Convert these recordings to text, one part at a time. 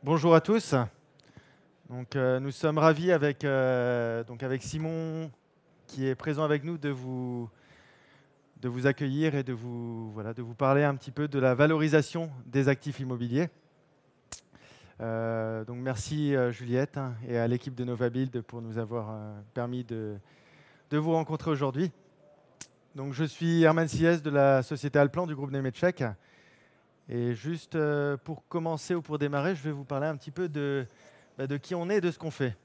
Bonjour à tous. Nous sommes ravis avec Simon qui est présent avec nous de vous accueillir et de vous parler un petit peu de la valorisation des actifs immobiliers. Merci Juliette et à l'équipe de Novabuild pour nous avoir permis de vous rencontrer aujourd'hui. Je suis Herman Siès de la société Alplan du groupe Nemetschek. Et juste pour commencer ou pour démarrer, je vais vous parler un petit peu de qui on est et de ce qu'on fait.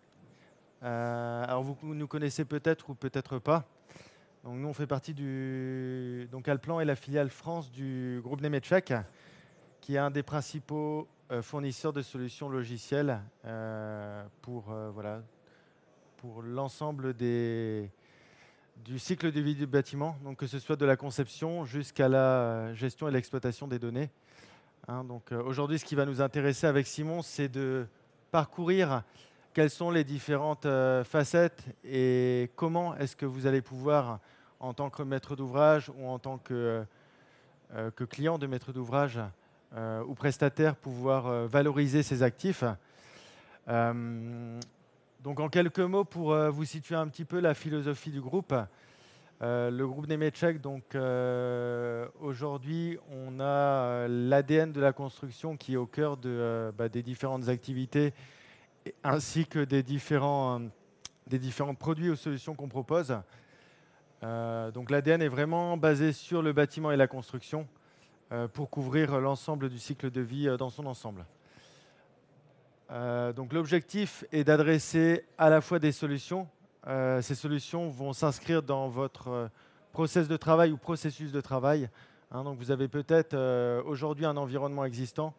Alors vous nous connaissez peut-être ou peut-être pas. Donc nous on fait partie Alplan est la filiale France du groupe Nemetschek, qui est un des principaux fournisseurs de solutions logicielles pour l'ensemble du cycle de vie du bâtiment, donc que ce soit de la conception jusqu'à la gestion et l'exploitation des données. Aujourd'hui, ce qui va nous intéresser avec Simon, c'est de parcourir quelles sont les différentes facettes et comment est-ce que vous allez pouvoir, en tant que maître d'ouvrage ou en tant que client de maître d'ouvrage ou prestataire, pouvoir valoriser ces actifs. En quelques mots, pour vous situer un petit peu la philosophie du groupe, le groupe Nemetschek, aujourd'hui, on a l'ADN de la construction qui est au cœur des différentes activités ainsi que des différents produits ou solutions qu'on propose. L'ADN est vraiment basé sur le bâtiment et la construction pour couvrir l'ensemble du cycle de vie dans son ensemble. L'objectif est d'adresser à la fois des solutions. Ces solutions vont s'inscrire dans votre process de travail ou processus de travail. Vous avez peut-être aujourd'hui un environnement existant.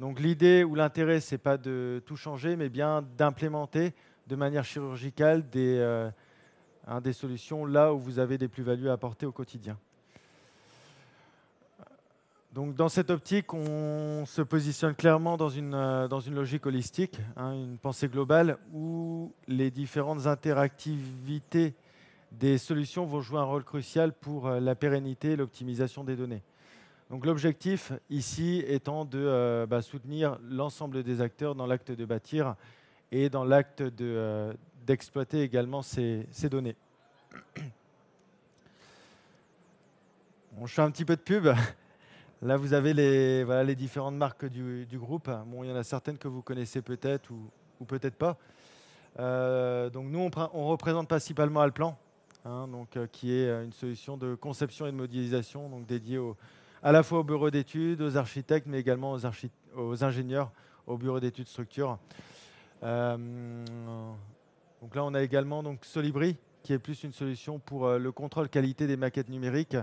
L'idée ou l'intérêt, ce n'est pas de tout changer, mais bien d'implémenter de manière chirurgicale des solutions là où vous avez des plus-values à apporter au quotidien. Dans cette optique, on se positionne clairement dans une logique holistique, une pensée globale où les différentes interactivités des solutions vont jouer un rôle crucial pour la pérennité et l'optimisation des données. L'objectif ici étant de soutenir l'ensemble des acteurs dans l'acte de bâtir et dans l'acte d'exploiter également ces données. Je fais un petit peu de pub. Là, vous avez les différentes marques du groupe. Il y en a certaines que vous connaissez peut-être ou peut-être pas. Nous, on représente principalement Alplan, qui est une solution de conception et de modélisation dédiée à la fois aux bureaux d'études, aux architectes, mais également aux ingénieurs, aux bureaux d'études structure. Là, on a également Solibri, qui est plus une solution pour le contrôle qualité des maquettes numériques.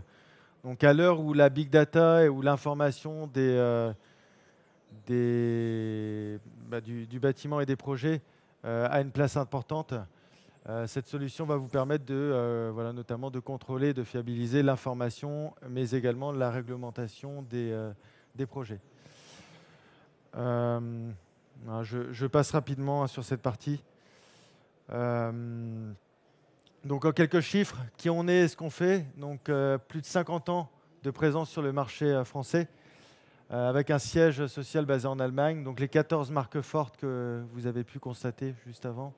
À l'heure où la big data et où l'information du bâtiment et des projets a une place importante, cette solution va vous permettre notamment de contrôler, de fiabiliser l'information, mais également la réglementation des projets. Je passe rapidement sur cette partie. En quelques chiffres, qui on est et ce qu'on fait. Plus de 50 ans de présence sur le marché français, avec un siège social basé en Allemagne. Les 14 marques fortes que vous avez pu constater juste avant.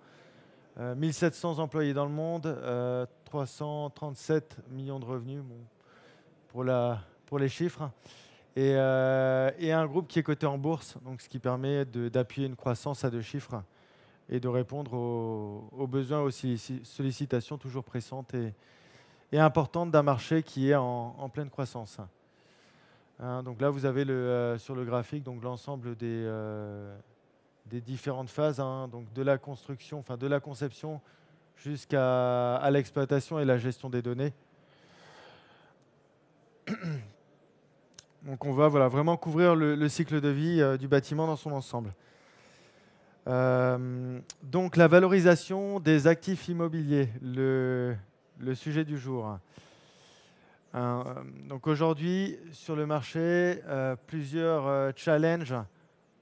1700 employés dans le monde, 337 millions de revenus pour les chiffres. Et un groupe qui est coté en bourse, ce qui permet d'appuyer une croissance à deux chiffres et de répondre aux besoins, aux sollicitations toujours pressantes et importantes d'un marché qui est en pleine croissance. Là, vous avez sur le graphique l'ensemble des différentes phases, de la construction, de la conception jusqu'à l'exploitation et la gestion des données. On va vraiment couvrir le cycle de vie du bâtiment dans son ensemble. La valorisation des actifs immobiliers, le sujet du jour. Aujourd'hui, sur le marché, plusieurs challenges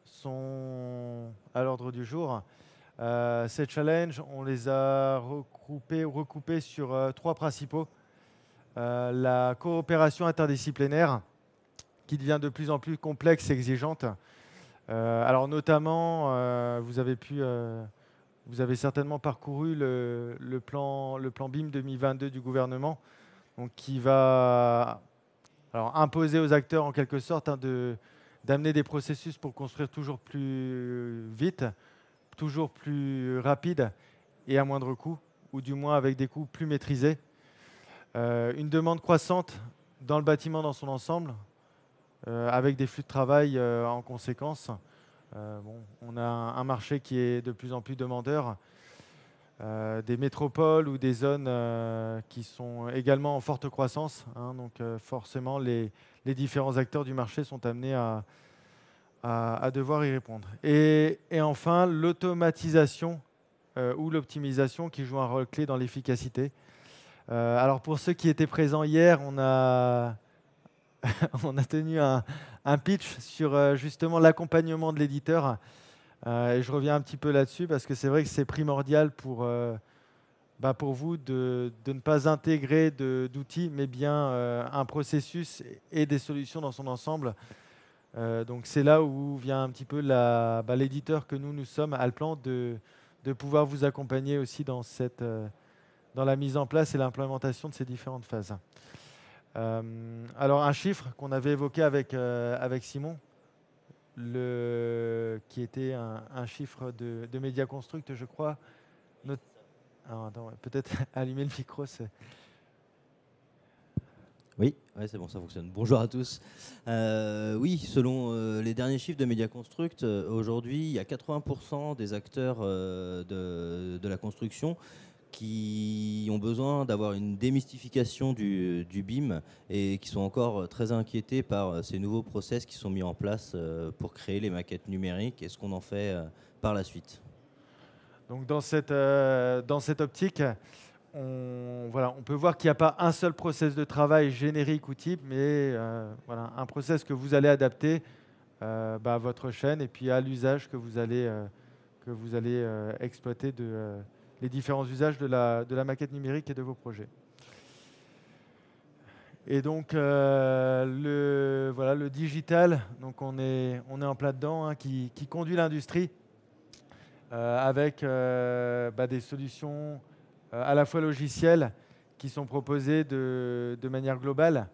sont à l'ordre du jour. Ces challenges, on les a recoupés sur trois principaux. La coopération interdisciplinaire, qui devient de plus en plus complexe et exigeante. Alors notamment, vous avez certainement parcouru le plan BIM 2022 du gouvernement, donc qui va imposer aux acteurs en quelque sorte d'amener des processus pour construire toujours plus vite, toujours plus rapide et à moindre coût, ou du moins avec des coûts plus maîtrisés. Une demande croissante dans le bâtiment dans son ensemble, avec des flux de travail en conséquence. On a un marché qui est de plus en plus demandeur, des métropoles ou des zones qui sont également en forte croissance, hein, donc forcément les différents acteurs du marché sont amenés à devoir y répondre. Et enfin, l'automatisation ou l'optimisation qui joue un rôle clé dans l'efficacité. Alors pour ceux qui étaient présents hier, on a tenu un pitch sur justement l'accompagnement de l'éditeur. Et je reviens un petit peu là-dessus parce que c'est vrai que c'est primordial pour vous de ne pas intégrer d'outils, mais bien un processus et des solutions dans son ensemble. Donc c'est là où vient un petit peu l'éditeur que nous sommes, Allplan, de pouvoir vous accompagner aussi dans la mise en place et l'implémentation de ces différentes phases. Alors un chiffre qu'on avait évoqué avec Simon, qui était un chiffre de Mediaconstruct, je crois. Peut-être allumer le micro. Oui, ouais, c'est bon, ça fonctionne. Bonjour à tous. Oui, selon les derniers chiffres de Mediaconstruct, aujourd'hui, il y a 80% des acteurs de la construction qui ont besoin d'avoir une démystification du BIM et qui sont encore très inquiétés par ces nouveaux process qui sont mis en place pour créer les maquettes numériques et ce qu'on en fait par la suite. Donc dans cette optique, on peut voir qu'il n'y a pas un seul process de travail générique ou type, mais un process que vous allez adapter à votre chaîne et puis à l'usage que vous allez exploiter les différents usages de la maquette numérique et de vos projets. Et donc le digital, donc on est en plein dedans, hein, qui conduit l'industrie avec des solutions à la fois logicielles qui sont proposées de manière globale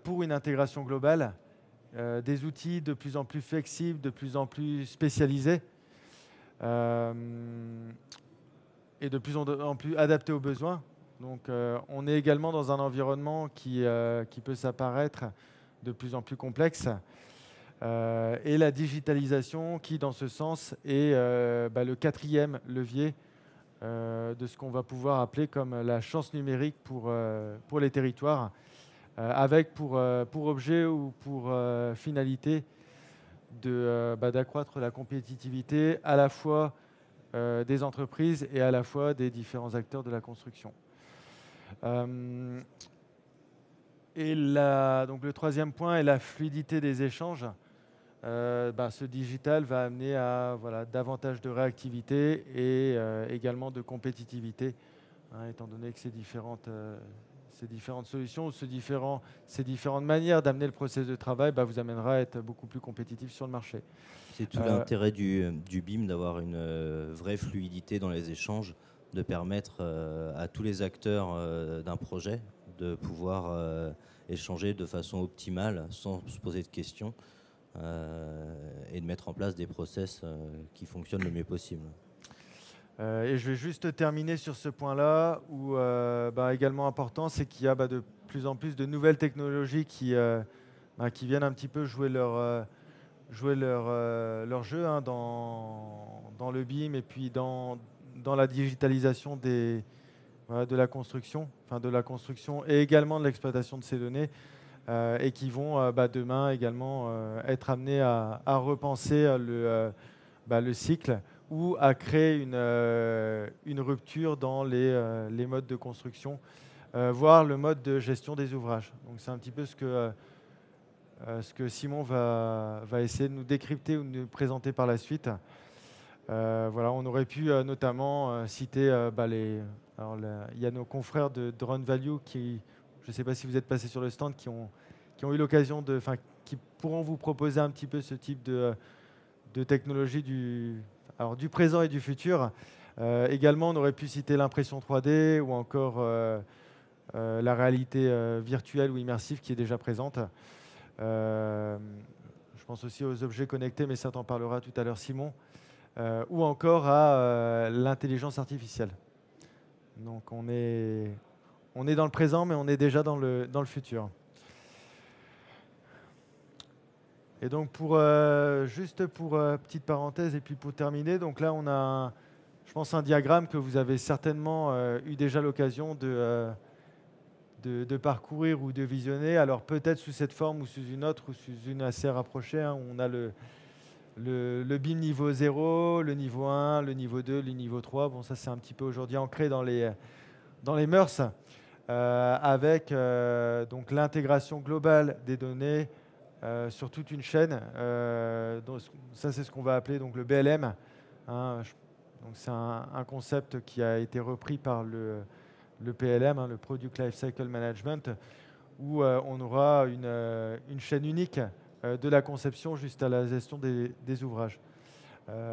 pour une intégration globale, des outils de plus en plus flexibles, de plus en plus spécialisés et de plus en plus adaptés aux besoins. Donc on est également dans un environnement qui peut s'apparaître de plus en plus complexe. Et la digitalisation qui, dans ce sens, est le quatrième levier de ce qu'on va pouvoir appeler comme la chance numérique pour les territoires, avec pour objet ou pour finalité d'accroître la compétitivité à la fois des entreprises et à la fois des différents acteurs de la construction. Donc le troisième point est la fluidité des échanges. Ce digital va amener à davantage de réactivité et également de compétitivité, hein, étant donné que ces différentes solutions ou ces différentes manières d'amener le processus de travail vous amènera à être beaucoup plus compétitif sur le marché. C'est tout l'intérêt du BIM d'avoir une vraie fluidité dans les échanges, de permettre à tous les acteurs d'un projet de pouvoir échanger de façon optimale sans se poser de questions. Et de mettre en place des process qui fonctionnent le mieux possible. Et je vais juste terminer sur ce point-là, où également important, c'est qu'il y a de plus en plus de nouvelles technologies qui viennent un petit peu jouer leur jeu, hein, dans le BIM et puis dans la digitalisation de la construction et également de l'exploitation de ces données. Et qui vont demain également être amenés à repenser le cycle ou à créer une rupture dans les modes de construction, voire le mode de gestion des ouvrages. Donc c'est un petit peu ce que Simon va essayer de nous décrypter ou de nous présenter par la suite. On aurait pu notamment citer il y a nos confrères de Drone Value qui, je ne sais pas si vous êtes passés sur le stand, qui ont eu l'occasion qui pourront vous proposer un petit peu ce type de technologies du présent et du futur. Également, on aurait pu citer l'impression 3D ou encore la réalité virtuelle ou immersive qui est déjà présente. Je pense aussi aux objets connectés, mais ça t'en parlera tout à l'heure Simon, ou encore à l'intelligence artificielle. Donc on est dans le présent, mais on est déjà dans le futur. Et donc juste pour petite parenthèse et puis pour terminer, donc là on a je pense un diagramme que vous avez certainement eu déjà l'occasion de parcourir ou de visionner, alors peut-être sous cette forme ou sous une autre ou sous une assez rapprochée. Hein. On a le BIM niveau 0, le niveau 1, le niveau 2, le niveau 3. Bon, ça c'est un petit peu aujourd'hui ancré dans les mœurs, avec donc l'intégration globale des données sur toute une chaîne. Donc, ça c'est ce qu'on va appeler donc, le BLM. Hein. Donc c'est un concept qui a été repris par le PLM, hein, le Product Lifecycle Management, où on aura une chaîne unique de la conception jusqu'à la gestion des ouvrages.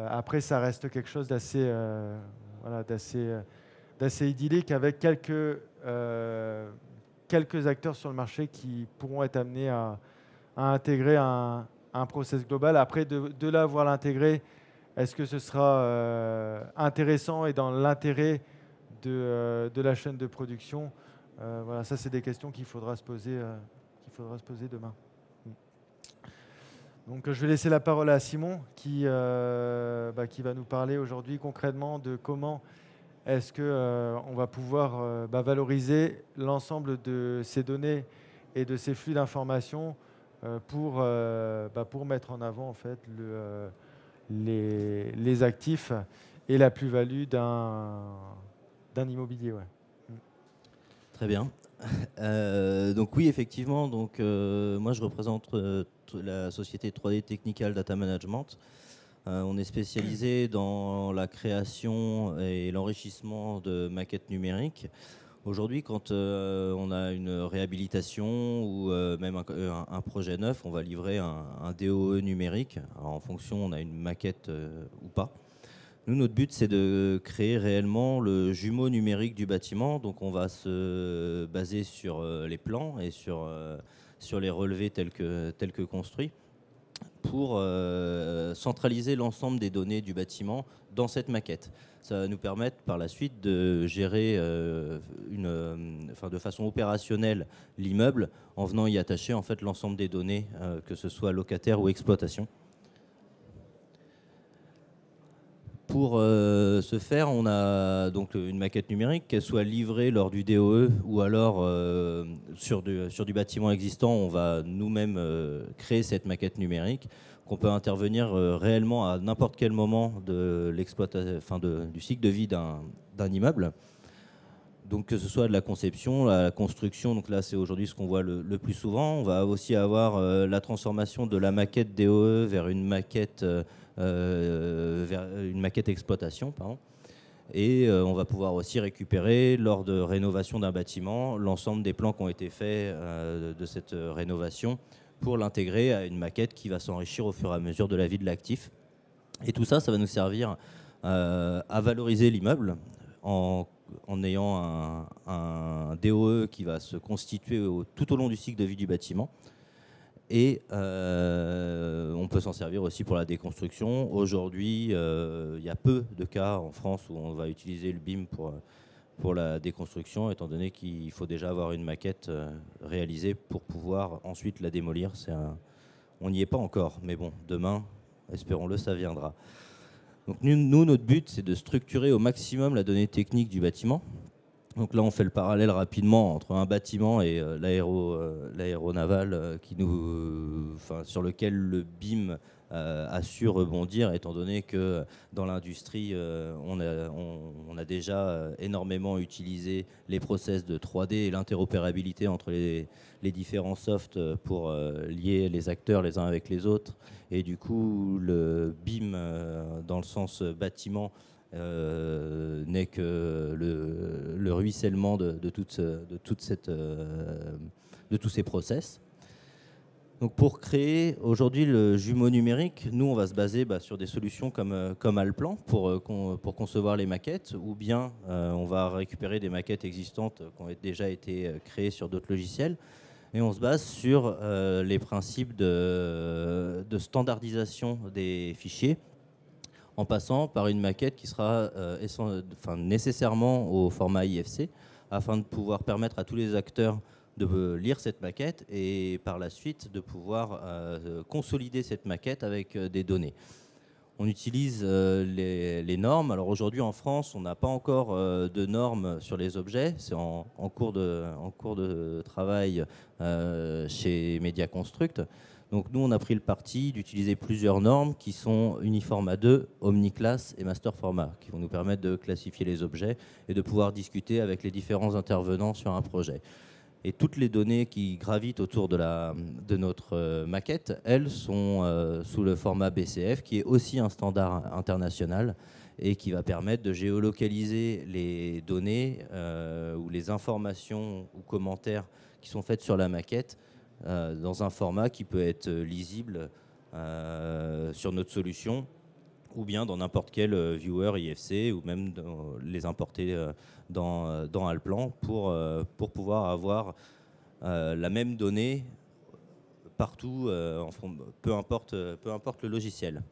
Après, ça reste quelque chose d'assez idyllique, avec quelques acteurs sur le marché qui pourront être amenés à intégrer un process global. Après, de là à voir l'intégrer, est-ce que ce sera intéressant et dans l'intérêt de la chaîne de production? Voilà, ça, c'est des questions qu'il faudra se poser demain. Donc, je vais laisser la parole à Simon qui va nous parler aujourd'hui concrètement de comment est-ce qu'on va pouvoir valoriser l'ensemble de ces données et de ces flux d'informations pour mettre en avant en fait, les actifs et la plus-value d'un immobilier. Ouais. Très bien. Donc oui, effectivement, donc, moi je représente la société 3D Technical Data Management. On est spécialisé dans la création et l'enrichissement de maquettes numériques. Aujourd'hui, quand on a une réhabilitation ou même un projet neuf, on va livrer un DOE numérique. Alors, en fonction, on a une maquette ou pas. Nous, notre but, c'est de créer réellement le jumeau numérique du bâtiment. Donc, on va se baser sur les plans et sur les relevés tels que construits pour centraliser l'ensemble des données du bâtiment dans cette maquette. Ça va nous permettre par la suite de gérer de façon opérationnelle l'immeuble en venant y attacher en fait, l'ensemble des données, que ce soit locataire ou exploitation. Pour ce faire, on a donc une maquette numérique, qu'elle soit livrée lors du DOE ou alors sur du bâtiment existant, on va nous-mêmes créer cette maquette numérique qu'on peut intervenir réellement à n'importe quel moment de du cycle de vie d'un immeuble. Donc que ce soit de la conception, la construction, donc là c'est aujourd'hui ce qu'on voit le plus souvent. On va aussi avoir la transformation de la maquette DOE vers une maquette exploitation, pardon. Et on va pouvoir aussi récupérer lors de rénovation d'un bâtiment l'ensemble des plans qui ont été faits de cette rénovation pour l'intégrer à une maquette qui va s'enrichir au fur et à mesure de la vie de l'actif. Et tout ça, ça va nous servir à valoriser l'immeuble en ayant un DOE qui va se constituer tout au long du cycle de vie du bâtiment. Et on peut s'en servir aussi pour la déconstruction. Aujourd'hui, il y a peu de cas en France où on va utiliser le BIM pour la déconstruction, étant donné qu'il faut déjà avoir une maquette réalisée pour pouvoir ensuite la démolir. On n'y est pas encore, mais bon, demain, espérons-le, ça viendra. Donc nous, notre but, c'est de structurer au maximum la donnée technique du bâtiment. Donc là, on fait le parallèle rapidement entre un bâtiment et l'aéronaval sur lequel le BIM a su rebondir, étant donné que dans l'industrie, on a déjà énormément utilisé les process de 3D et l'interopérabilité entre les différents softs pour lier les acteurs les uns avec les autres. Et du coup, le BIM, dans le sens bâtiment, n'est que le ruissellement de tous ces process. Donc pour créer aujourd'hui le jumeau numérique, nous on va se baser sur des solutions comme Allplan pour concevoir les maquettes, ou bien on va récupérer des maquettes existantes qui ont déjà été créées sur d'autres logiciels, et on se base sur les principes de standardisation des fichiers, en passant par une maquette qui sera nécessairement au format IFC, afin de pouvoir permettre à tous les acteurs de lire cette maquette et par la suite de pouvoir consolider cette maquette avec des données. On utilise les normes. Alors aujourd'hui en France, on n'a pas encore de normes sur les objets. C'est en cours de travail chez Mediaconstruct. Donc nous, on a pris le parti d'utiliser plusieurs normes qui sont Uniforma 2, Omniclass et Master Format, qui vont nous permettre de classifier les objets et de pouvoir discuter avec les différents intervenants sur un projet. Et toutes les données qui gravitent autour de notre maquette, elles sont sous le format BCF, qui est aussi un standard international et qui va permettre de géolocaliser les données ou les informations ou commentaires qui sont faits sur la maquette dans un format qui peut être lisible sur notre solution, ou bien dans n'importe quel viewer IFC, ou même les importer dans Allplan pour pouvoir avoir la même donnée partout, peu importe le logiciel.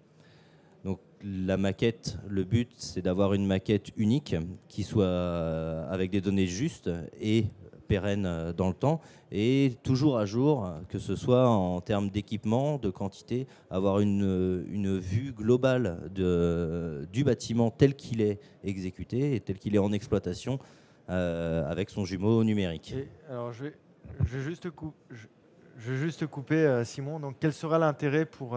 Donc la maquette, le but c'est d'avoir une maquette unique qui soit avec des données justes et pérennes dans le temps et toujours à jour, que ce soit en termes d'équipement, de quantité, avoir une vue globale du bâtiment tel qu'il est exécuté et tel qu'il est en exploitation avec son jumeau numérique. Et alors je vais juste couper, Simon. Donc quel sera l'intérêt pour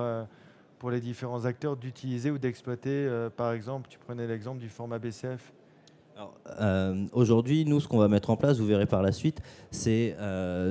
les différents acteurs d'utiliser ou d'exploiter, par exemple, tu prenais l'exemple du format BCF? Aujourd'hui, nous, ce qu'on va mettre en place, vous verrez par la suite, c'est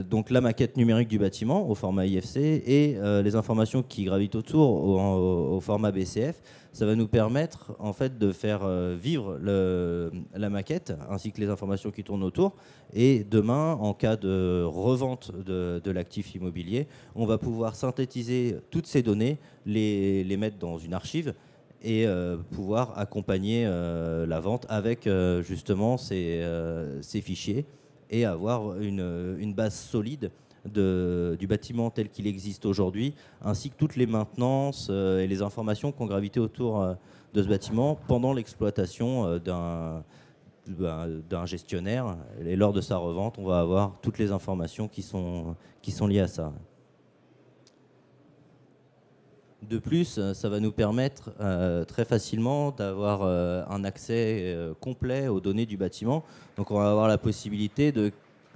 donc la maquette numérique du bâtiment au format IFC et les informations qui gravitent autour au format BCF. Ça va nous permettre en fait de faire vivre la maquette ainsi que les informations qui tournent autour. Et demain, en cas de revente de l'actif immobilier, on va pouvoir synthétiser toutes ces données, les mettre dans une archive et pouvoir accompagner la vente avec justement ces fichiers et avoir une base solide du bâtiment tel qu'il existe aujourd'hui, ainsi que toutes les maintenances et les informations qui ont gravité autour de ce bâtiment pendant l'exploitation d'un gestionnaire. Et lors de sa revente, on va avoir toutes les informations qui sont liées à ça. De plus, ça va nous permettre très facilement d'avoir un accès complet aux données du bâtiment. Donc on va avoir la possibilité de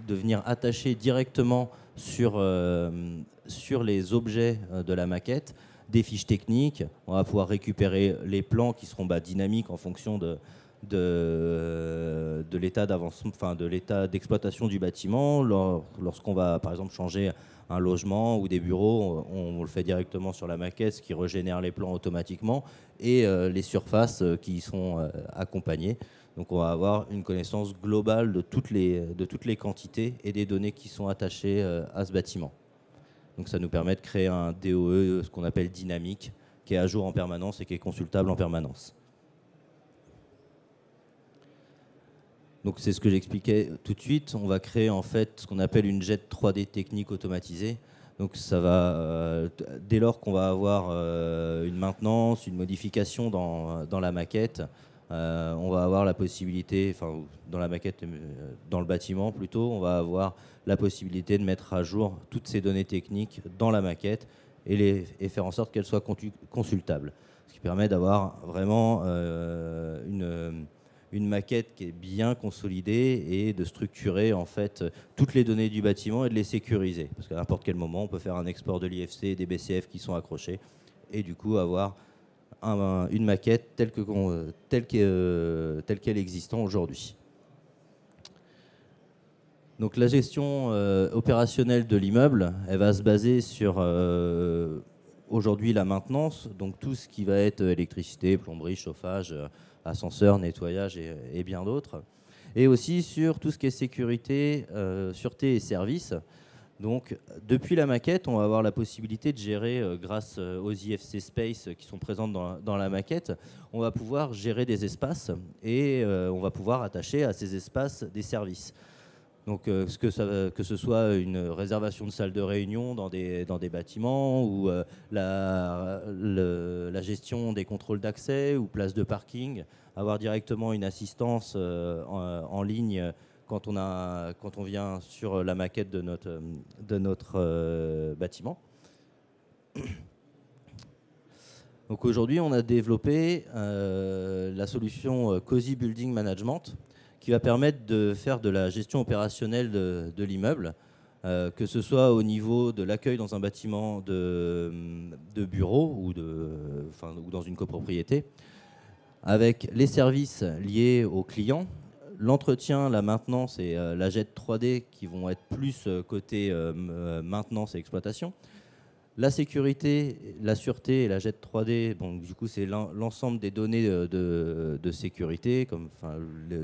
venir attacher directement sur les objets de la maquette des fiches techniques. On va pouvoir récupérer les plans qui seront dynamiques en fonction de l'état d'avancement, de l'état d'exploitation du bâtiment. Lorsqu'on va par exemple changer un logement ou des bureaux, on le fait directement sur la maquette, ce qui régénère les plans automatiquement et les surfaces qui y sont accompagnées. Donc on va avoir une connaissance globale de toutes les quantités et des données qui sont attachées à ce bâtiment. Donc ça nous permet de créer un DOE, ce qu'on appelle dynamique, qui est à jour en permanence et qui est consultable en permanence. Donc c'est ce que j'expliquais tout de suite. On va créer en fait ce qu'on appelle une jet 3D technique automatisée. Donc ça va, dès lors qu'on va avoir une maintenance, une modification dans la maquette, on va avoir la possibilité, enfin dans la maquette, dans le bâtiment plutôt, on va avoir la possibilité de mettre à jour toutes ces données techniques dans la maquette et faire en sorte qu'elles soient consultables. Ce qui permet d'avoir vraiment une maquette qui est bien consolidée et de structurer en fait toutes les données du bâtiment et de les sécuriser. Parce qu'à n'importe quel moment, on peut faire un export de l'IFC et des BCF qui sont accrochés et du coup avoir une maquette telle qu'elle existe aujourd'hui. Donc la gestion opérationnelle de l'immeuble, elle va se baser sur aujourd'hui la maintenance, donc tout ce qui va être électricité, plomberie, chauffage, ascenseur, nettoyage et bien d'autres. Et aussi sur tout ce qui est sécurité, sûreté et services. Donc, depuis la maquette, on va avoir la possibilité de gérer, grâce aux IFC Space qui sont présentes dans la maquette, on va pouvoir gérer des espaces et on va pouvoir attacher à ces espaces des services. Donc, que ce soit une réservation de salle de réunion dans des bâtiments ou la gestion des contrôles d'accès ou places de parking, avoir directement une assistance en ligne quand on vient sur la maquette de notre bâtiment. Donc aujourd'hui, on a développé la solution Cozy Building Management qui va permettre de faire de la gestion opérationnelle de l'immeuble, que ce soit au niveau de l'accueil dans un bâtiment de bureau ou dans une copropriété, avec les services liés aux clients, l'entretien, la maintenance et la jet 3D qui vont être plus côté maintenance et exploitation. La sécurité, la sûreté et la jet 3D, bon, du coup, c'est l'ensemble des données de sécurité, comme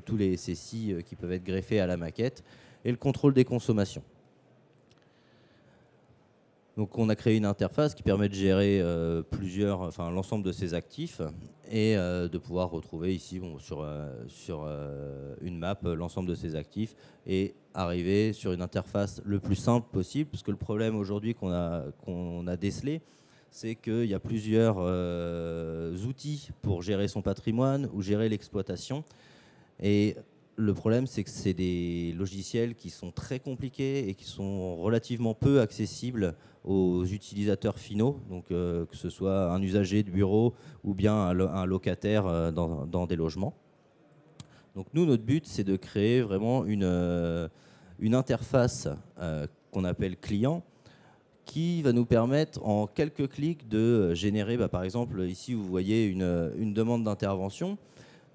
tous les SSI qui peuvent être greffés à la maquette, et le contrôle des consommations. Donc, on a créé une interface qui permet de gérer l'ensemble de ces actifs et de pouvoir retrouver ici sur une map l'ensemble de ces actifs et arriver sur une interface le plus simple possible, parce que le problème aujourd'hui qu'on a décelé, c'est qu'il y a plusieurs outils pour gérer son patrimoine ou gérer l'exploitation. Et le problème, c'est que c'est des logiciels qui sont très compliqués et qui sont relativement peu accessibles aux utilisateurs finaux, donc que ce soit un usager de bureau ou bien un locataire dans des logements. Donc nous, notre but, c'est de créer vraiment une interface qu'on appelle client, qui va nous permettre en quelques clics de générer, par exemple, ici vous voyez une demande d'intervention.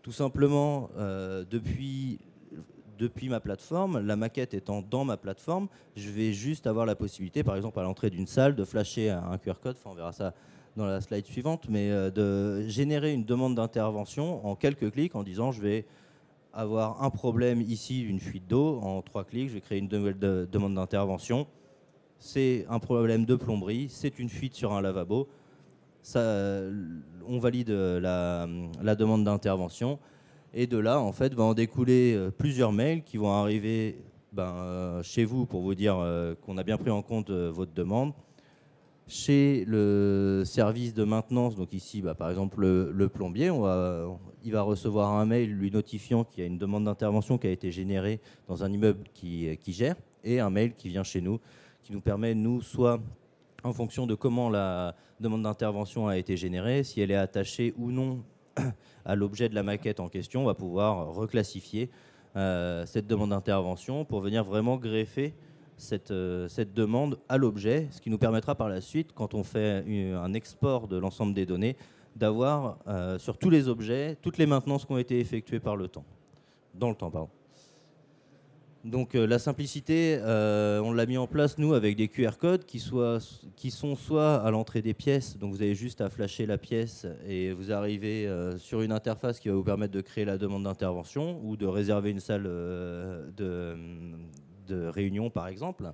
Tout simplement, depuis ma plateforme, la maquette étant dans ma plateforme, je vais juste avoir la possibilité, par exemple à l'entrée d'une salle, de flasher un QR code, on verra ça dans la slide suivante, mais de générer une demande d'intervention en quelques clics en disant je vais avoir un problème ici, une fuite d'eau, en 3 clics, je vais créer une nouvelle demande d'intervention. C'est un problème de plomberie, c'est une fuite sur un lavabo. Ça, on valide la demande d'intervention et de là, en fait, va en découler plusieurs mails qui vont arriver chez vous pour vous dire qu'on a bien pris en compte votre demande. Chez le service de maintenance, donc ici, par exemple, le plombier, il va recevoir un mail lui notifiant qu'il y a une demande d'intervention qui a été générée dans un immeuble qui gère, et un mail qui vient chez nous, qui nous permet, nous, soit en fonction de comment la demande d'intervention a été générée, si elle est attachée ou non à l'objet de la maquette en question, on va pouvoir reclassifier cette demande d'intervention pour venir vraiment greffer cette demande à l'objet, ce qui nous permettra par la suite, quand on fait un export de l'ensemble des données, d'avoir sur tous les objets, toutes les maintenances qui ont été effectuées dans le temps. Donc la simplicité, on l'a mis en place, nous, avec des QR codes qui sont soit à l'entrée des pièces, donc vous avez juste à flasher la pièce et vous arrivez sur une interface qui va vous permettre de créer la demande d'intervention ou de réserver une salle de réunion, par exemple.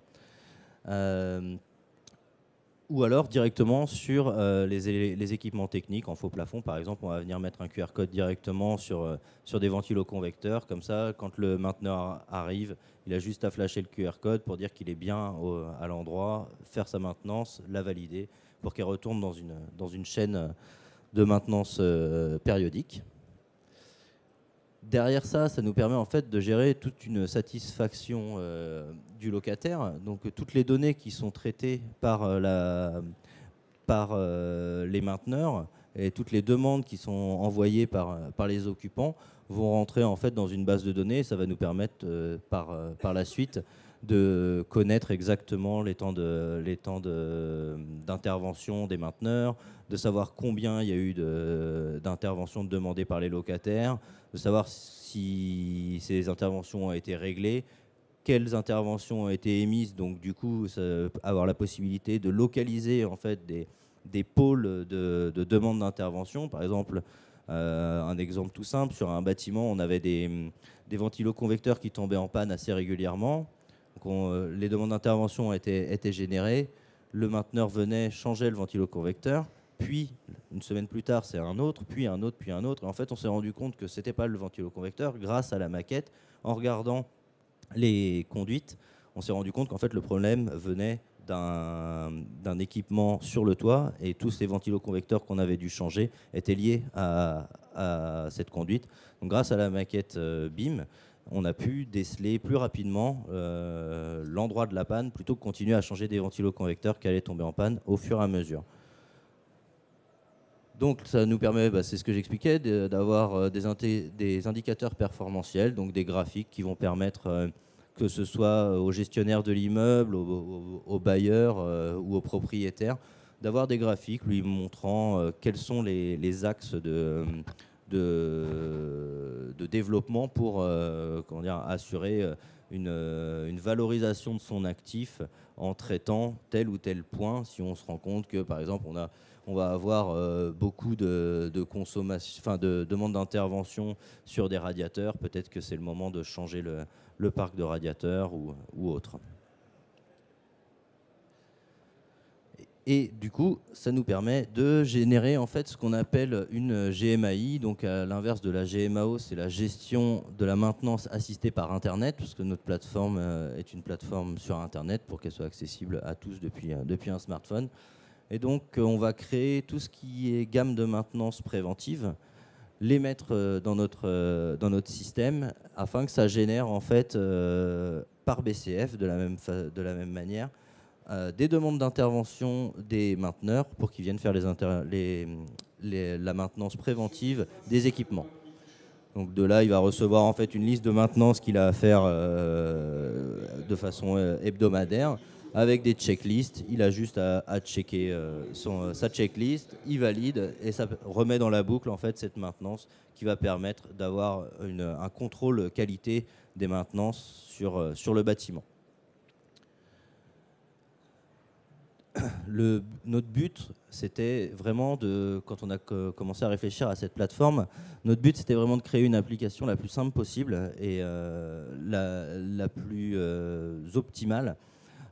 Ou alors directement sur les équipements techniques en faux plafond. Par exemple, on va venir mettre un QR code directement sur des ventiloconvecteurs. Comme ça, quand le mainteneur arrive, il a juste à flasher le QR code pour dire qu'il est bien à l'endroit, faire sa maintenance, la valider, pour qu'elle retourne dans une chaîne de maintenance périodique. Derrière ça, ça nous permet en fait de gérer toute une satisfaction du locataire. Donc toutes les données qui sont traitées par les mainteneurs et toutes les demandes qui sont envoyées par les occupants vont rentrer en fait dans une base de données. Ça va nous permettre par la suite de connaître exactement les temps d'intervention des mainteneurs, de savoir combien il y a eu d'interventions demandées par les locataires, de savoir si ces interventions ont été réglées, quelles interventions ont été émises. Donc du coup, avoir la possibilité de localiser en fait des pôles de demande d'intervention. Par exemple, un exemple tout simple, sur un bâtiment, on avait des ventiloconvecteurs qui tombaient en panne assez régulièrement. Donc les demandes d'intervention étaient générées, le mainteneur venait, changeait le ventiloconvecteur, puis une semaine plus tard, c'est un autre, puis un autre, puis un autre. Et en fait, on s'est rendu compte que ce n'était pas le ventiloconvecteur. Grâce à la maquette, en regardant les conduites, on s'est rendu compte qu'en fait, le problème venait d'un équipement sur le toit, et tous ces ventiloconvecteurs qu'on avait dû changer étaient liés à cette conduite. Donc, grâce à la maquette BIM, on a pu déceler plus rapidement l'endroit de la panne, plutôt que continuer à changer des ventiloconvecteurs qui allaient tomber en panne au fur et à mesure. Donc ça nous permet, c'est ce que j'expliquais, d'avoir des indicateurs performantiels, donc des graphiques qui vont permettre, que ce soit aux gestionnaires de l'immeuble, aux bailleurs ou aux propriétaires, d'avoir des graphiques lui montrant quels sont les axes de développement pour assurer une valorisation de son actif en traitant tel ou tel point. Si on se rend compte que, par exemple, on va avoir beaucoup de consommation, de demandes d'intervention sur des radiateurs, peut-être que c'est le moment de changer le parc de radiateurs ou autre. Et du coup, ça nous permet de générer en fait ce qu'on appelle une GMAI. Donc à l'inverse de la GMAO, c'est la gestion de la maintenance assistée par Internet, puisque notre plateforme est une plateforme sur Internet pour qu'elle soit accessible à tous depuis un smartphone. Et donc on va créer tout ce qui est gamme de maintenance préventive, les mettre dans notre système afin que ça génère en fait par BCF de la même manière des demandes d'intervention des mainteneurs pour qu'ils viennent faire la maintenance préventive des équipements. Donc de là, il va recevoir en fait une liste de maintenance qu'il a à faire de façon hebdomadaire avec des checklists. Il a juste à checker sa checklist, il valide et ça remet dans la boucle en fait cette maintenance qui va permettre d'avoir un contrôle qualité des maintenances sur le bâtiment. Notre but, c'était vraiment quand on a commencé à réfléchir à cette plateforme, notre but, c'était vraiment de créer une application la plus simple possible et la plus optimale,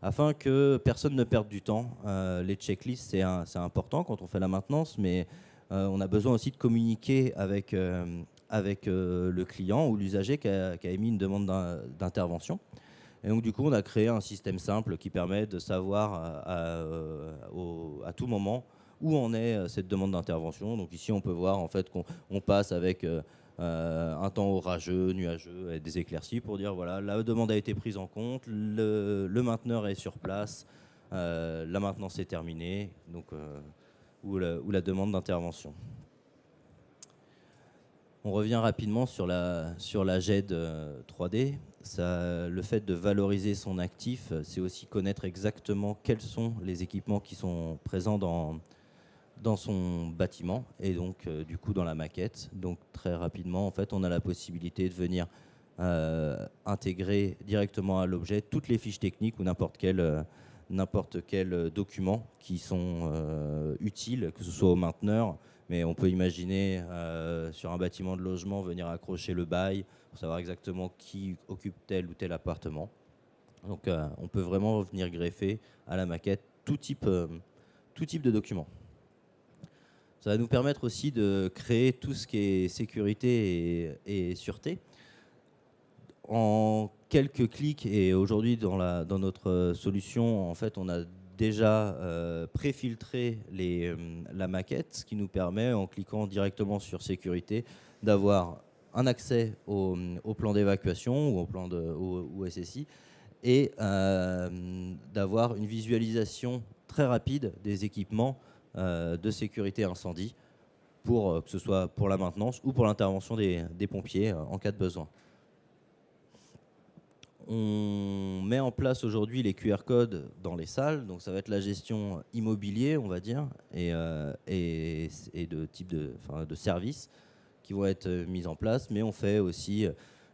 afin que personne ne perde du temps. Les checklists, c'est important quand on fait la maintenance, mais on a besoin aussi de communiquer avec le client ou l'usager qui a émis une demande d'intervention. Et donc, du coup, on a créé un système simple qui permet de savoir à tout moment où en est cette demande d'intervention. Donc ici, on peut voir en fait qu'on passe avec un temps orageux, nuageux et des éclaircies pour dire voilà, la demande a été prise en compte, le mainteneur est sur place, la maintenance est terminée, donc, ou la demande d'intervention. On revient rapidement sur la GED 3D. Le fait de valoriser son actif, c'est aussi connaître exactement quels sont les équipements qui sont présents dans son bâtiment et donc du coup dans la maquette. Donc très rapidement, en fait, on a la possibilité de venir intégrer directement à l'objet toutes les fiches techniques ou n'importe quel document qui sont utiles, que ce soit au mainteneur. Mais on peut imaginer sur un bâtiment de logement venir accrocher le bail pour savoir exactement qui occupe tel ou tel appartement. Donc on peut vraiment venir greffer à la maquette tout type de documents. Ça va nous permettre aussi de créer tout ce qui est sécurité et sûreté. En quelques clics, et aujourd'hui dans notre solution, en fait, on a déjà préfiltré la maquette, ce qui nous permet, en cliquant directement sur sécurité, d'avoir un accès au plan d'évacuation ou au SSI et d'avoir une visualisation très rapide des équipements de sécurité incendie, que ce soit pour la maintenance ou pour l'intervention des pompiers en cas de besoin. On met en place aujourd'hui les QR codes dans les salles, donc ça va être la gestion immobilier, on va dire, et de type de services qui vont être mis en place, mais on fait aussi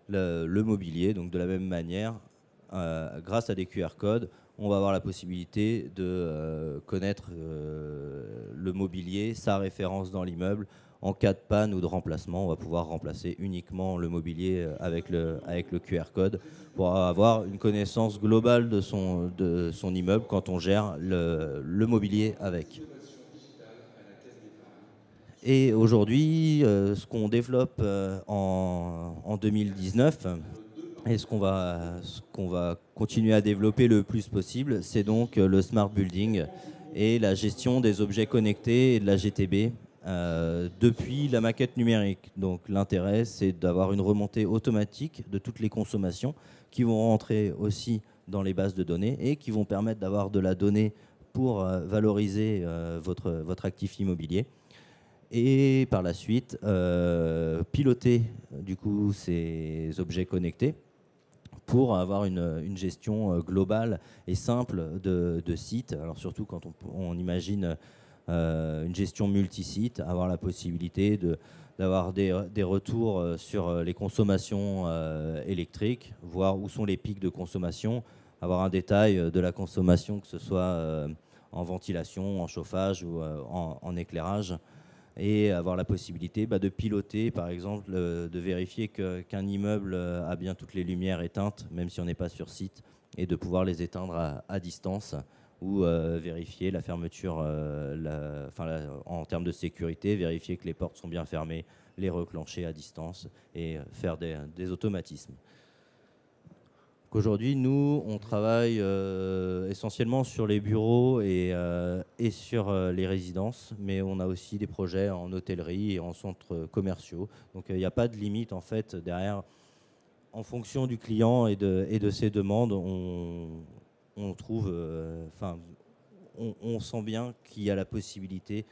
le mobilier, donc de la même manière, grâce à des QR codes, on va avoir la possibilité de connaître le mobilier, sa référence dans l'immeuble. En cas de panne ou de remplacement, on va pouvoir remplacer uniquement le mobilier avec le QR code pour avoir une connaissance globale de son immeuble quand on gère le mobilier avec. Et aujourd'hui, ce qu'on développe en 2019 et ce qu'on va continuer à développer le plus possible, c'est donc le smart building et la gestion des objets connectés et de la GTB depuis la maquette numérique. Donc l'intérêt, c'est d'avoir une remontée automatique de toutes les consommations qui vont rentrer aussi dans les bases de données et qui vont permettre d'avoir de la donnée pour valoriser votre actif immobilier. Et par la suite, piloter du coup ces objets connectés pour avoir une gestion globale et simple de sites. Alors surtout quand on imagine une gestion multi-site, avoir la possibilité d'avoir des retours sur les consommations électriques, voir où sont les pics de consommation, avoir un détail de la consommation, que ce soit en ventilation, en chauffage ou en éclairage, et avoir la possibilité de piloter, par exemple, de vérifier qu'un immeuble a bien toutes les lumières éteintes, même si on n'est pas sur site, et de pouvoir les éteindre à distance, ou vérifier la fermeture en termes de sécurité, vérifier que les portes sont bien fermées, les reclencher à distance et faire des automatismes. Aujourd'hui, nous, on travaille essentiellement sur les bureaux et sur les résidences, mais on a aussi des projets en hôtellerie et en centres commerciaux. Donc, il n'y a pas de limite, en fait, derrière. En fonction du client et de ses demandes, on trouve, on sent bien qu'il y a la possibilité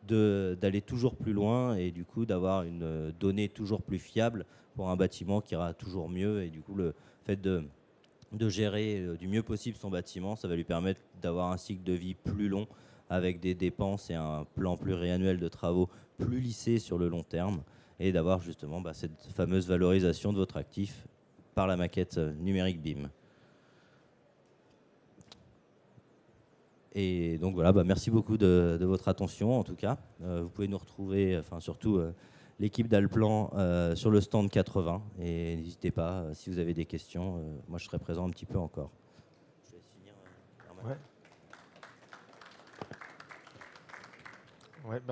d'aller toujours plus loin et du coup d'avoir une donnée toujours plus fiable pour un bâtiment qui ira toujours mieux. Et du coup, le fait de gérer du mieux possible son bâtiment, ça va lui permettre d'avoir un cycle de vie plus long avec des dépenses et un plan pluriannuel de travaux plus lissé sur le long terme et d'avoir justement cette fameuse valorisation de votre actif par la maquette numérique BIM. Et donc voilà, merci beaucoup de votre attention en tout cas. Vous pouvez nous retrouver, surtout l'équipe d'Alplan sur le stand 80 et n'hésitez pas si vous avez des questions, moi je serai présent un petit peu encore. Je vais finir.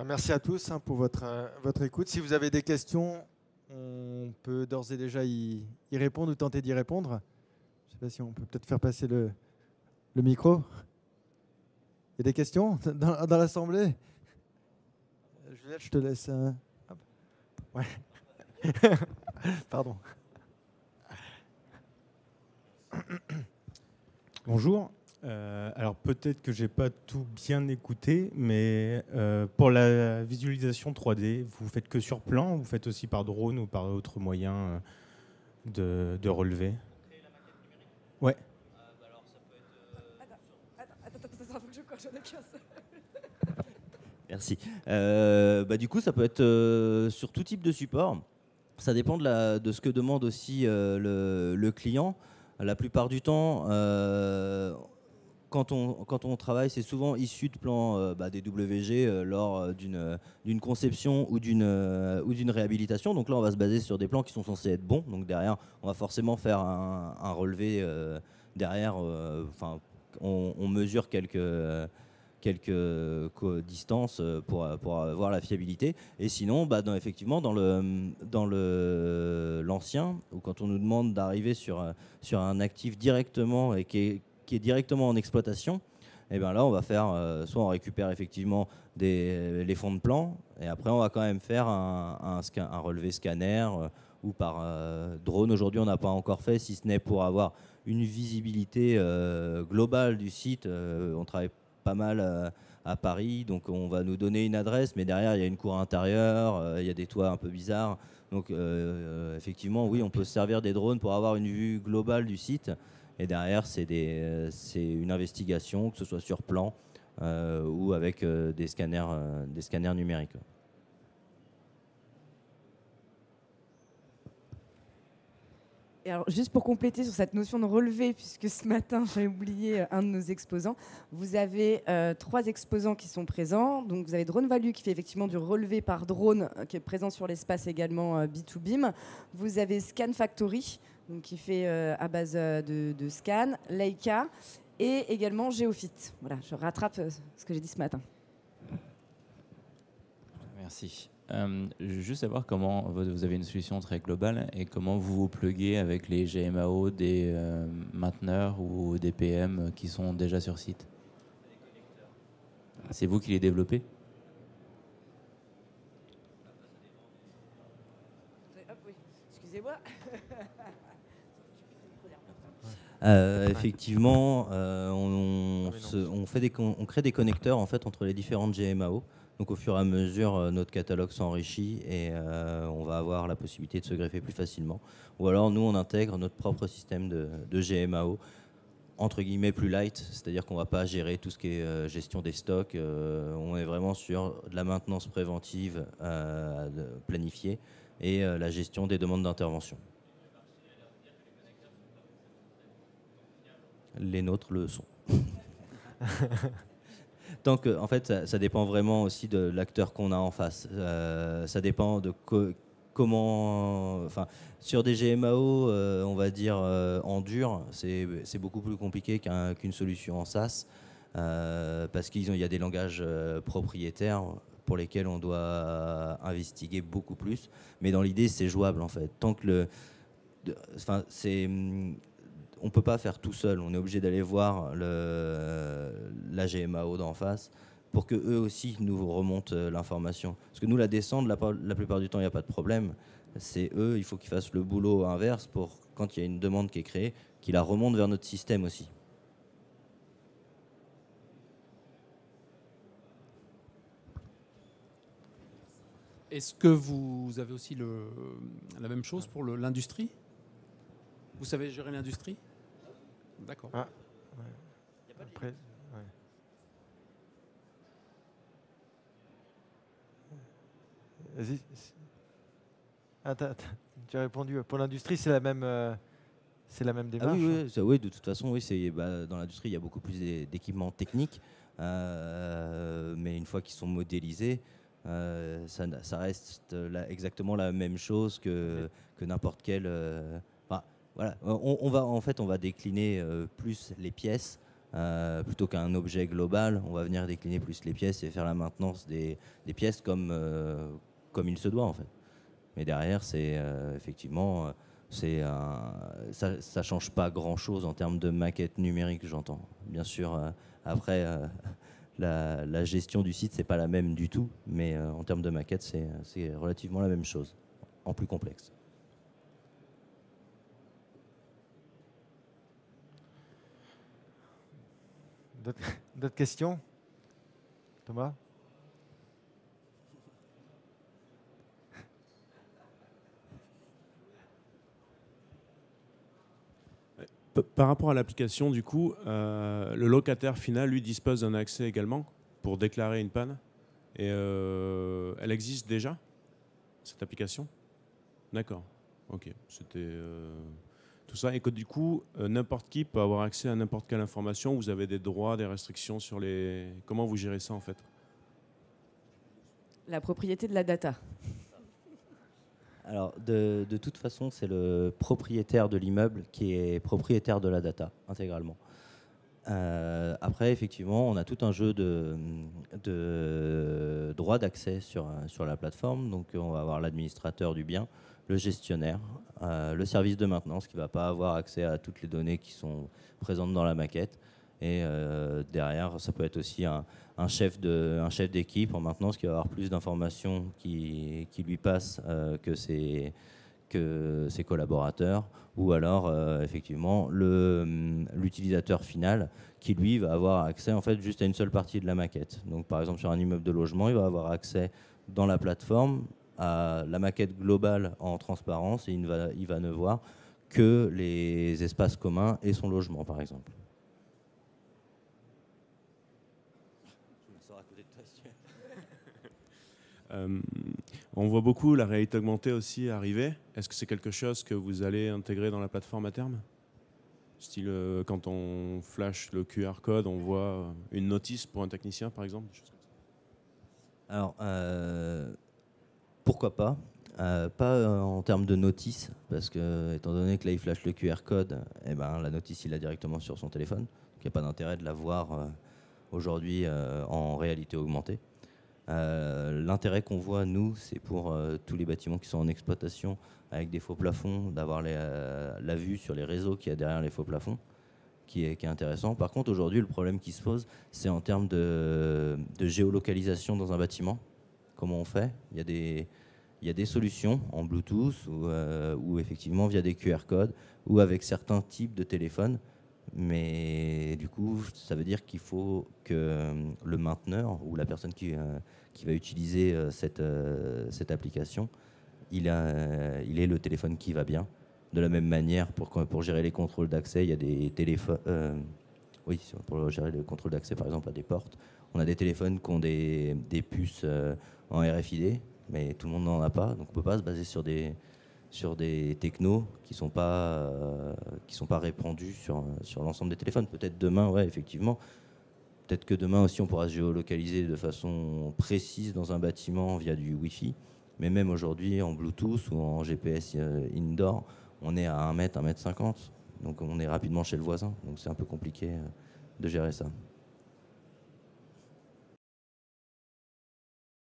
Merci à tous pour votre écoute. Si vous avez des questions, on peut d'ores et déjà y répondre ou tenter d'y répondre. Je ne sais pas si on peut peut-être faire passer le micro. Il y a des questions dans l'Assemblée? Juliette, je te laisse. Ouais. Pardon. Bonjour. Alors peut-être que j'ai pas tout bien écouté, mais pour la visualisation 3D, vous faites que sur plan ou vous faites aussi par drone ou par autre moyen de relever? Ouais. Alors ça peut être... Attends, faut que je coche autre chose. Merci. Du coup, ça peut être sur tout type de support. Ça dépend de ce que demande aussi le client. La plupart du temps, quand on travaille, c'est souvent issu de plans des WG lors d'une conception ou d'une réhabilitation. Donc là, on va se baser sur des plans qui sont censés être bons. Donc derrière, on va forcément faire un relevé derrière. On mesure quelques distances pour voir la fiabilité. Et sinon, effectivement, dans l'ancien, ou quand on nous demande d'arriver sur un actif directement et qui est directement en exploitation, et bien là, on va faire, soit on récupère effectivement les fonds de plan, et après, on va quand même faire un relevé scanner ou par drone. Aujourd'hui, on n'a pas encore fait, si ce n'est pour avoir une visibilité globale du site. On travaille pas mal à Paris, donc on va nous donner une adresse, mais derrière il y a une cour intérieure, il y a des toits un peu bizarres, donc effectivement oui, on peut se servir des drones pour avoir une vue globale du site, et derrière c'est une investigation, que ce soit sur plan ou avec des scanners numériques. Et alors, juste pour compléter sur cette notion de relevé, puisque ce matin, j'ai oublié un de nos exposants, vous avez 3 exposants qui sont présents. Donc, vous avez Drone Value qui fait effectivement du relevé par drone, qui est présent sur l'espace également B2BIM. Vous avez Scan Factory, donc, qui fait à base de scan, Leica et également Geofit. Voilà, je rattrape ce que j'ai dit ce matin. Merci. Je veux juste savoir comment vous avez une solution très globale et comment vous vous pluguez avec les GMAO des mainteneurs ou des PM qui sont déjà sur site. C'est vous qui les développez? Excusez-moi. Effectivement, on crée des connecteurs en fait, entre les différentes GMAO. Donc au fur et à mesure, notre catalogue s'enrichit et on va avoir la possibilité de se greffer plus facilement. Ou alors nous, on intègre notre propre système de GMAO, entre guillemets plus light, c'est-à-dire qu'on ne va pas gérer tout ce qui est gestion des stocks. On est vraiment sur de la maintenance préventive planifiée et la gestion des demandes d'intervention. Les nôtres le sont. Donc, en fait, ça dépend vraiment aussi de l'acteur qu'on a en face. Ça dépend de comment... Enfin, sur des GMAO, on va dire en dur, c'est beaucoup plus compliqué qu'une solution en SaaS, parce qu'il y a des langages propriétaires pour lesquels on doit investiguer beaucoup plus. Mais dans l'idée, c'est jouable, en fait. Tant que on ne peut pas faire tout seul, on est obligé d'aller voir la GMAO d'en face pour qu'eux aussi nous remontent l'information. Parce que nous, la descente, la plupart du temps, il n'y a pas de problème. C'est eux, il faut qu'ils fassent le boulot inverse pour, quand il y a une demande qui est créée, qu'ils la remontent vers notre système aussi. Est-ce que vous avez aussi la même chose pour l'industrie? Vous savez gérer l'industrie? D'accord. Ah, ouais. Après, ouais. Vas-y. Tu as répondu. Pour l'industrie, c'est la même démarche. Oui, de toute façon, oui, dans l'industrie, il y a beaucoup plus d'équipements techniques, mais une fois qu'ils sont modélisés, ça reste exactement la même chose que n'importe quel. Voilà, on va décliner plus les pièces plutôt qu'un objet global. On va venir décliner plus les pièces et faire la maintenance des pièces comme il se doit en fait. Mais derrière, c'est effectivement, ça change pas grand-chose en termes de maquette numérique, j'entends. Bien sûr, après, la gestion du site, c'est pas la même du tout, mais en termes de maquette, c'est relativement la même chose, en plus complexe. D'autres questions? Thomas? Par rapport à l'application, du coup, le locataire final, lui, dispose d'un accès également pour déclarer une panne. Et elle existe déjà, cette application? D'accord. Ok. C'était tout ça. Et que du coup, n'importe qui peut avoir accès à n'importe quelle information. Vous avez des droits, des restrictions sur les... Comment vous gérez ça, en fait? La propriété de la data. Alors, de toute façon, c'est le propriétaire de l'immeuble qui est propriétaire de la data, intégralement. Après, effectivement, on a tout un jeu de droits d'accès sur la plateforme. Donc, on va avoir l'administrateur du bien, le gestionnaire, le service de maintenance qui ne va pas avoir accès à toutes les données qui sont présentes dans la maquette. Et derrière, ça peut être aussi un chef d'équipe en maintenance qui va avoir plus d'informations qui lui passent que ses collaborateurs, ou alors effectivement l'utilisateur final qui lui va avoir accès en fait juste à une seule partie de la maquette. Donc par exemple sur un immeuble de logement, il va avoir accès dans la plateforme à la maquette globale en transparence et il va ne voir que les espaces communs et son logement par exemple. On voit beaucoup la réalité augmentée aussi arriver. Est-ce que c'est quelque chose que vous allez intégrer dans la plateforme à terme? Style, quand on flash le QR code, on voit une notice pour un technicien, par exemple? Alors, pourquoi pas? Pas en termes de notice, parce que étant donné que là il flash le QR code, eh ben, la notice il l'a directement sur son téléphone. Donc il n'y a pas d'intérêt de la voir aujourd'hui en réalité augmentée. L'intérêt qu'on voit, nous, c'est pour tous les bâtiments qui sont en exploitation avec des faux plafonds, d'avoir la vue sur les réseaux qu'il y a derrière les faux plafonds, qui est intéressant. Par contre, aujourd'hui, le problème qui se pose, c'est en termes de géolocalisation dans un bâtiment. Comment on fait? Il y a des solutions en Bluetooth ou effectivement via des QR codes ou avec certains types de téléphones. Mais du coup, ça veut dire qu'il faut que le mainteneur ou la personne qui va utiliser cette application, il ait le téléphone qui va bien. De la même manière, pour gérer les contrôles d'accès, il y a des téléphones. Oui, pour gérer le contrôle d'accès, par exemple, à des portes, on a des téléphones qui ont des puces en RFID, mais tout le monde n'en a pas. Donc on ne peut pas se baser sur des technos qui sont pas répandus sur l'ensemble des téléphones. Peut-être demain, ouais, effectivement. Peut-être que demain aussi, on pourra se géolocaliser de façon précise dans un bâtiment via du Wi-Fi. Mais même aujourd'hui, en Bluetooth ou en GPS indoor, on est à 1 mètre, 1 mètre 50. Donc on est rapidement chez le voisin. Donc c'est un peu compliqué de gérer ça.